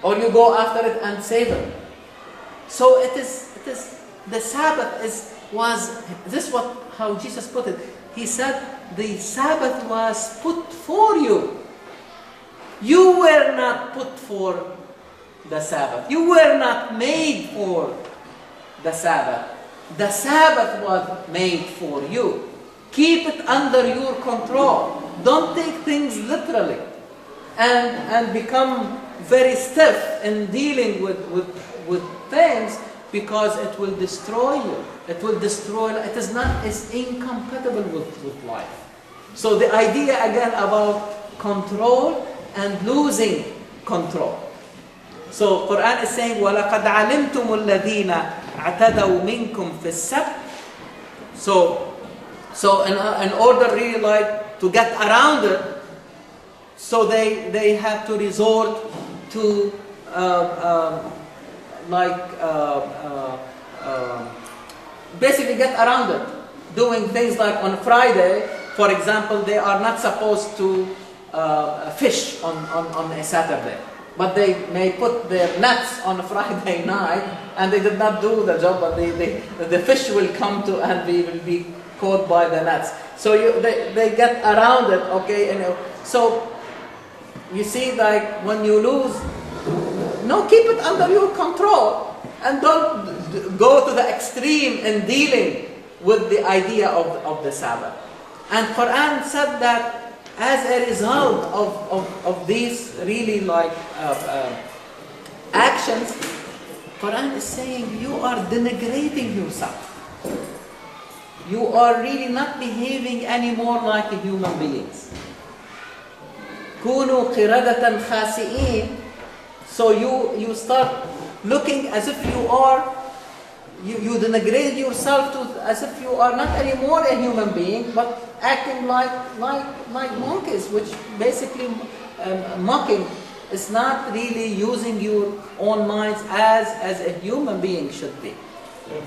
Or you go after it and save it? So it is the Sabbath how Jesus put it. He said the Sabbath was put for you. You were not put for the Sabbath. You were not made for the Sabbath. The Sabbath was made for you. Keep it under your control. Don't take things literally and become very stiff in dealing with things, because it will destroy you. It is incompatible with life. So the idea again about control and losing control. So Quran is saying, وَلَقَدْ عَلِمْتُمُ الَّذِينَ اعْتَدَوْا مِنْكُمْ فِي السَّبْتِ. So in order really like to get around it, so they have to resort to basically get around it, doing things like on Friday, for example, they are not supposed to fish on a Saturday, but they may put their nets on a Friday night, and they did not do the job, but the fish will come to and will be caught by the nets. So they get around it, okay? So you see, like when you lose, keep it under your control, and don't go to the extreme in dealing with the idea of the Sabbath. And Quran said that as a result of these really like actions, Quran is saying you are denigrating yourself. You are really not behaving anymore like human beings. كونوا قردة خاسئين. So you start looking as if you denigrate yourself as if you are not anymore a human being, but acting like monkeys, which basically mocking is not really using your own minds as a human being should be.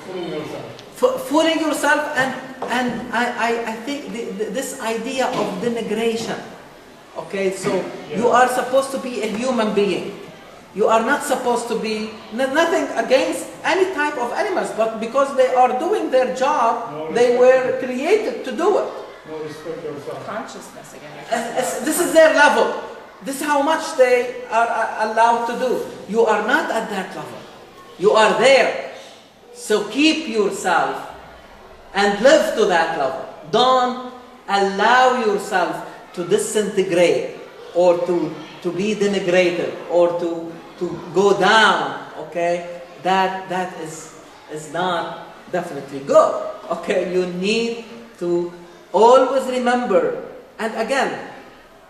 Fooling yourself. Fooling yourself, and I think this idea of denigration. Okay, so you are supposed to be a human being. You are not supposed to be nothing against any type of animals, but because they are doing their job, they were created to do it. No respect yourself. Consciousness again. This is their level. This is how much they are allowed to do. You are not at that level. You are there. So keep yourself and live to that level. Don't allow yourself to disintegrate or to be denigrated or to go down. Okay, that is not definitely good. Okay, you need to always remember, and again,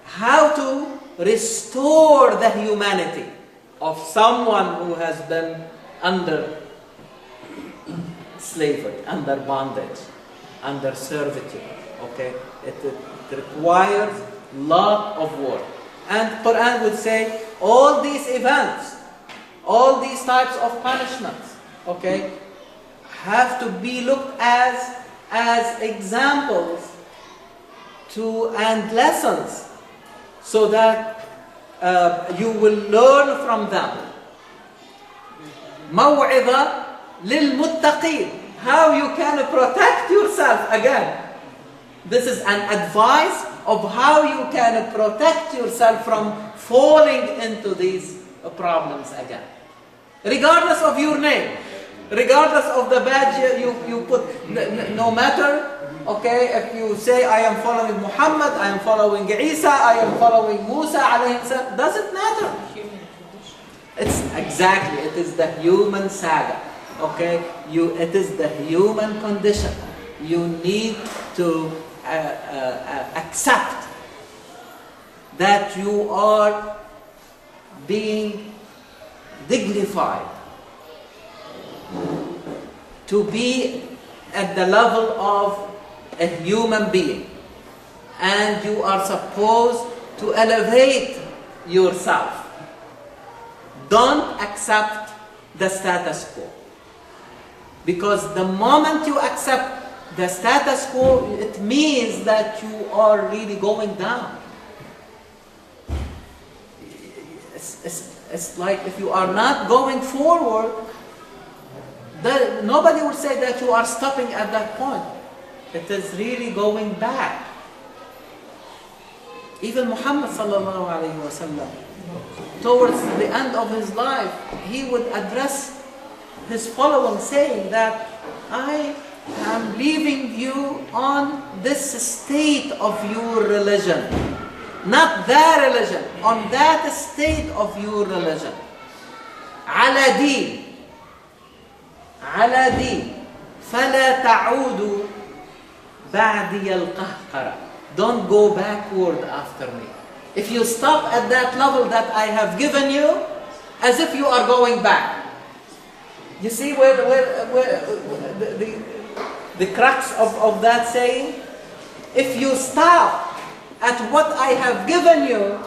how to restore the humanity of someone who has been under slavery, under bondage, under servitude. Okay, it requires lot of work. And Quran would say all these events, all these types of punishments, okay, have to be looked as as examples and lessons so that you will learn from them. موعظة للمتقين. How you can protect yourself again. This is an advice of how you can protect yourself from falling into these problems again. Regardless of your name, regardless of the badge you put, no matter, okay, if you say I am following Muhammad, I am following Isa, I am following Musa alayhi salam, doesn't matter. It's exactly, it is the human saga, okay? It is the human condition. You need to accept that you are being dignified to be at the level of a human being, and you are supposed to elevate yourself. Don't accept the status quo, because the moment you accept the status quo, it means that you are really going down. It's like if you are not going forward, nobody will say that you are stopping at that point. It is really going back. Even Muhammad sallallahu alayhi wa sallam, towards the end of his life, he would address his following saying that I am leaving you on this state of your religion. Not their religion, on that state of your religion. على دين فلا تعودوا بعدي القهقرة. Don't go backward after me. If you stop at that level that I have given you, as if you are going back. You see where the crux of that saying? If you stop at what I have given you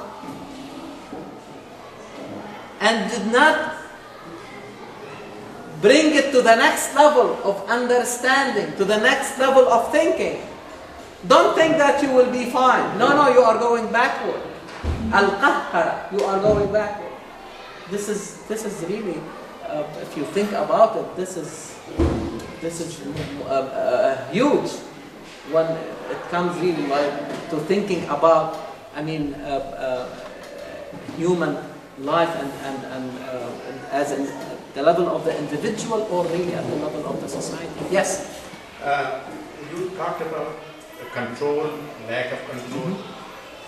and did not bring it to the next level of understanding, to the next level of thinking, don't think that you will be fine. No, you are going backward. Al-Qahqara, you are going backward. This is really, if you think about it, this is huge when it comes really like to thinking about, human life and as in the level of the individual or really at the level of the society. Yes? You talked about control, lack of control.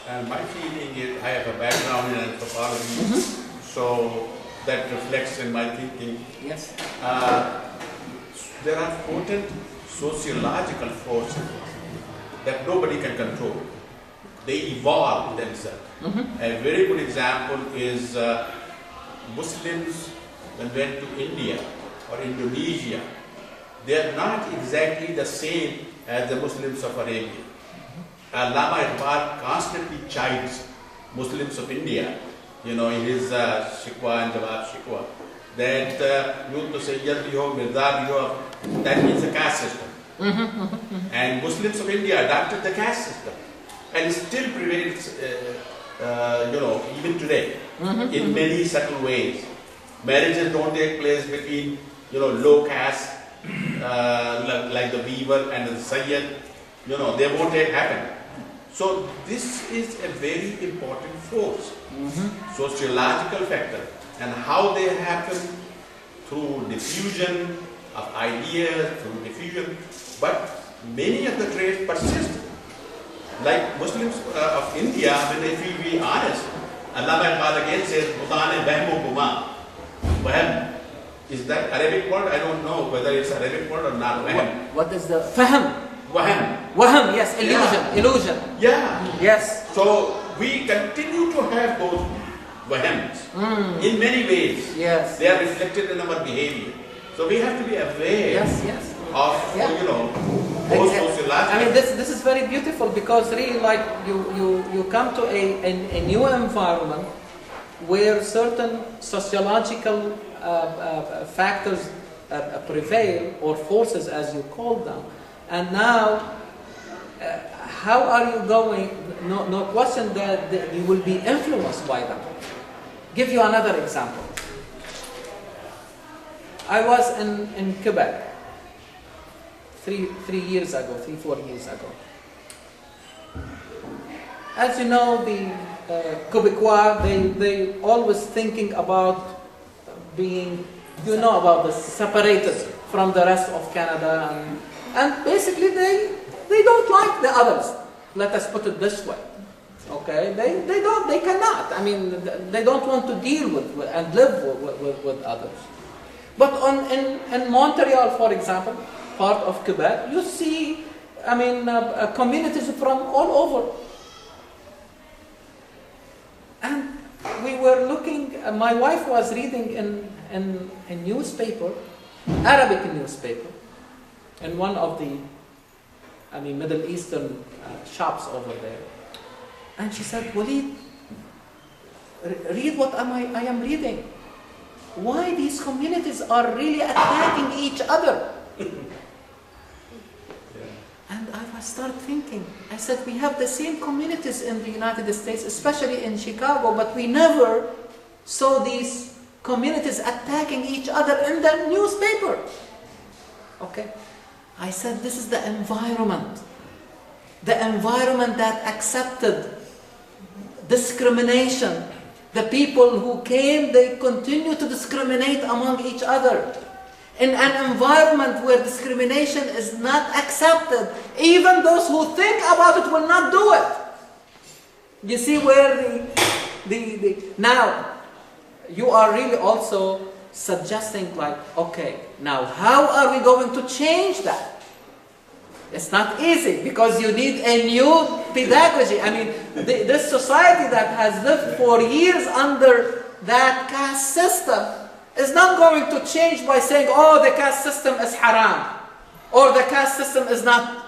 And my feeling is, I have a background in anthropology, so that reflects in my thinking. Yes. There are potent sociological forces that nobody can control. They evolve themselves. A very good example is Muslims when went to India or Indonesia. They are not exactly the same as the Muslims of Arabia. Allama Iqbal constantly chides Muslims of India, in his Shikwa and Jawab Shikwa, that Yud to Sayyid bhi ho, Mirza bhi ho, that means a caste system. And Muslims of India adopted the caste system, and it still prevails, even today, in many subtle ways. Marriages don't take place between, low caste, like the weaver and the Sayyid, they won't happen. So this is a very important force, sociological factor, and how they happen through diffusion of ideas, through diffusion, but many of the traits persist. Like Muslims of India, when they feel be honest, Allah again says, Mutane Bahmu Kuma. Wahm. Is that Arabic word? I don't know whether it's Arabic word or not. Wahm. What is the fahm? Wahm, yes, illusion. Yeah. Yes. So we continue to have those wahams in many ways. Yes. They are reflected in our behavior. So we have to be aware of, those sociological. This is very beautiful because really like you come to a new environment where certain sociological factors prevail, or forces as you call them. And now, how are you going? No question that you will be influenced by them. Give you another example. I was in Quebec 4 years ago. As you know, the Quebecois, they always thinking about being, about the separated from the rest of Canada, and basically they don't like the others. Let us put it this way. Okay, they cannot. I mean, they don't want to deal with and live with others. But in Montreal, for example, part of Quebec, you see, communities from all over. And we were looking. My wife was reading in a newspaper, Arabic newspaper, in one of the, Middle Eastern shops over there. And she said, Walid, read what I am reading. Why these communities are really attacking each other? And I started thinking. I said, we have the same communities in the United States, especially in Chicago, but we never saw these communities attacking each other in the newspaper. Okay? I said, this is the environment. The environment that accepted discrimination. The people who came, they continue to discriminate among each other. In an environment where discrimination is not accepted, even those who think about it will not do it. You see where now, you are really also suggesting okay, now how are we going to change that? It's not easy because you need a new pedagogy. This society that has lived for years under that caste system is not going to change by saying, oh, the caste system is haram, or the caste system is not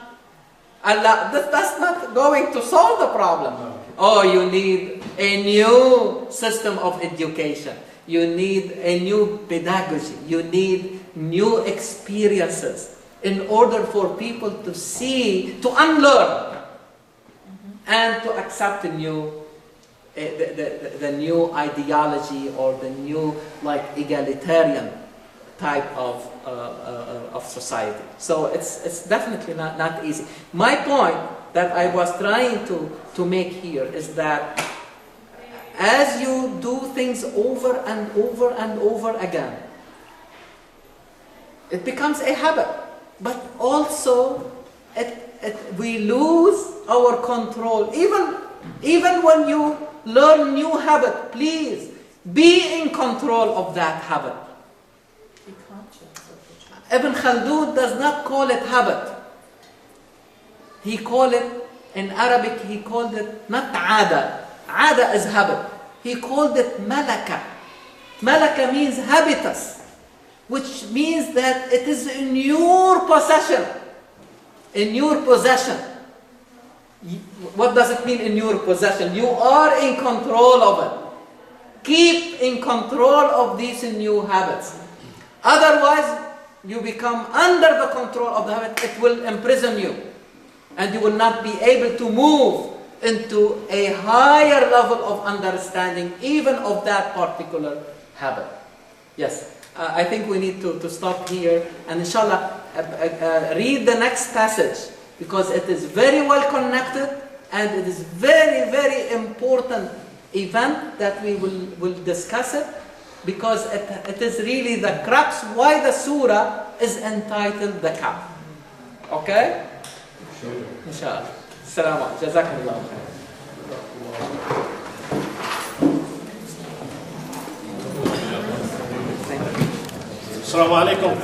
Allah. That's not going to solve the problem. Oh, you need a new system of education. You need a new pedagogy. You need new experiences in order for people to see, to unlearn, and to accept the new ideology or the new egalitarian type of society. So it's definitely not easy. My point that I was trying to make here is that as you do things over and over and over again, it becomes a habit. But also, we lose our control. Even when you learn new habit, please be in control of that habit. Be conscious of the truth. Ibn Khaldun does not call it habit. He called it, in Arabic, he called it not ada. Ada is habit. He called it malaka. Malaka means habitus, which means that it is in your possession. In your possession. What does it mean in your possession? You are in control of it. Keep in control of these new habits. Otherwise, you become under the control of the habit. It will imprison you. And you will not be able to move into a higher level of understanding even of that particular habit. Yes. I think we need to stop here and inshallah read the next passage because it is very well connected and it is very, very important event that we will discuss it because it is really the crux why the surah is entitled the Kaab. Okay? Inshallah. Assalamu alaikum. Jazakumullah khair. Assalamu alaikum.